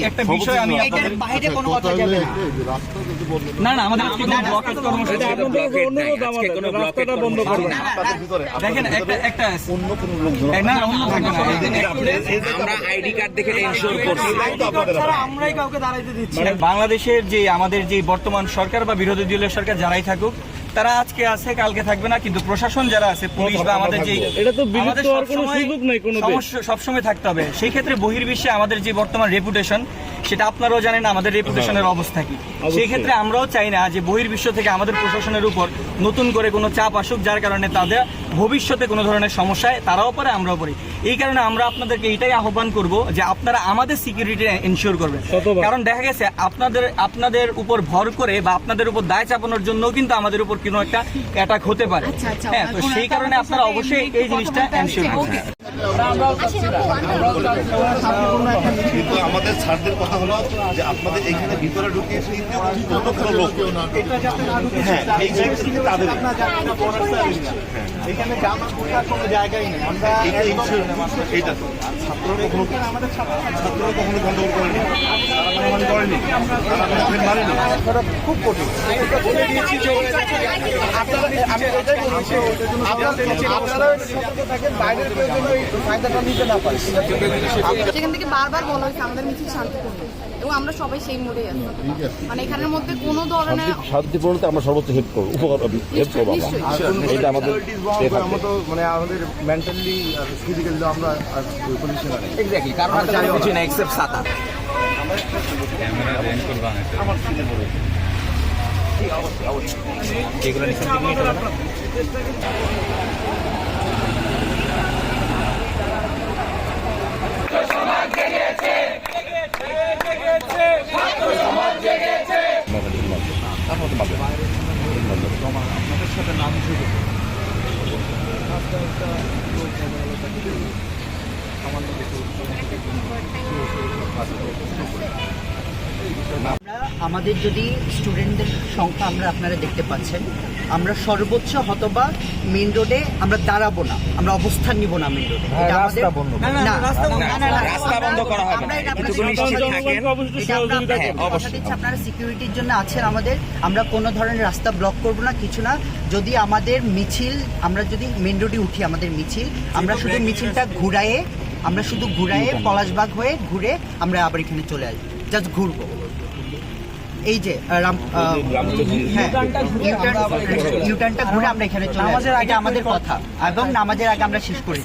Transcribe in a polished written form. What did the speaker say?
একটা বিষয় আমি আপনাদের বাইরে কোনো কথা যাবে না না আমাদের আজকে কোনো ব্লকেজ কর্মসূচি কোনো রাস্তাটা বন্ধ করবেন দেখেন একটা অন্য কোনো লোক না অন্য থাকবে না আমরা আইডি কার্ড দেখে এনশিওর করছি আমরাই কাউকে দাঁড়াইতে দিচ্ছি বাংলাদেশের যে আমাদের যে বর্তমান সরকার বা বিরোধী দলীয় সরকার যারাই থাকুক তারা আজকে আছে কালকে থাকবে না, কিন্তু প্রশাসন যারা আছে পুলিশ বা আমাদের যে এটা তো বিলুপ্ত হওয়ার কোনো সুযোগ নাই, কোনো সমস্যা সবসময় থাকতে হবে। সেই ক্ষেত্রে বহির্বিশ্বে আমাদের যে বর্তমান রেপুটেশন সেটা আপনারাও জানেন আমাদের রেপুটেশনের অবস্থা কি। সেই ক্ষেত্রে আমরাও চাই না যে বহির্বিশ্ব থেকে আমাদের প্রশাসনের উপর নতুন করে কোনো চাপ আসুক যার কারণে তাদের ভবিষ্যতে কোনো ধরনের সমস্যায় তারাও পড়ে আমরাও পড়ি। এই কারণে আমরা আপনাদেরকে এটাই আহ্বান করব যে আপনারা আমাদের সিকিউরিটি এনশিওর করবেন, কারণ দেখা গেছে আপনাদের উপর ভর করে বা আপনাদের উপর দায় চাপানোর জন্য কিন্তু আমাদের উপর কোনো একটা অ্যাটাক হতে পারে। হ্যাঁ, তো সেই কারণে আপনারা অবশ্যই এই জিনিসটা এনশিওর করবেন। কিন্তু আমাদের স্যারদের কথা হলো যে আপনাদের এখানে ভিতরে ঢুকিয়ে কোনো লোক হ্যাঁ এই জায়গাটা তাদের এখানে জামা খোলার কোনো জায়গাই নেই। আমরা এইটা তো ছাত্ররা কখনো গন্ডগোল করেনি, করেনি, মারেনি, খুব কঠিন। সেখান থেকে বারবার বলা হয়েছে আমাদের মিছিল শান্তিপূর্ণ এবং আমরা সবাই সেই মোডে আছি। মানে এখানের মধ্যে কোনো ধরনের শান্তিপূর্ণতে আমরা সর্বোচ্চ হেল্প করবো, হেল্প করবো। এটা আমাদের মানে আমাদের মেন্টালি আর ফিজিক্যালি আমরা পজিশন আছে এক্স্যাক্টলি, কারণ আমরা কিছু না এক্সেপ্ট সাতা ক্যামেরা রেন্ট করবা আমার সিনে পড়ে এগুলো নিচে নিয়ে চলে না। আপনাদের সাথে নাম আমাদের যদি স্টুডেন্টদের সংখ্যা আপনারা দেখতে পাচ্ছেন, আমরা সর্বোচ্চ হতবা মেইন রোডে আমরা দাঁড়াবো না, আমরা অবস্থান নিব না মেইন রোডে। রাস্তা বন্ধ করা হবে না, আপনারা সিকিউরিটির জন্য আছেন আমাদের। আমরা কোনো ধরনের রাস্তা ব্লক করব না, কিছু না। যদি আমাদের মিছিল, আমরা যদি মেইন রোডে উঠি আমাদের মিছিল, আমরা শুধু মিছিলটা ঘুরায়ে পলাশবাগ হয়ে ঘুরে আমরা আবার এখানে চলে আসবো, জাস্ট ঘুরবো। এই যে ইউটার্নটা ঘুরে আমরা এখানে চলে আসবো, এটা আমাদের কথা, এবং নামাজের আগে আমরা শেষ করি।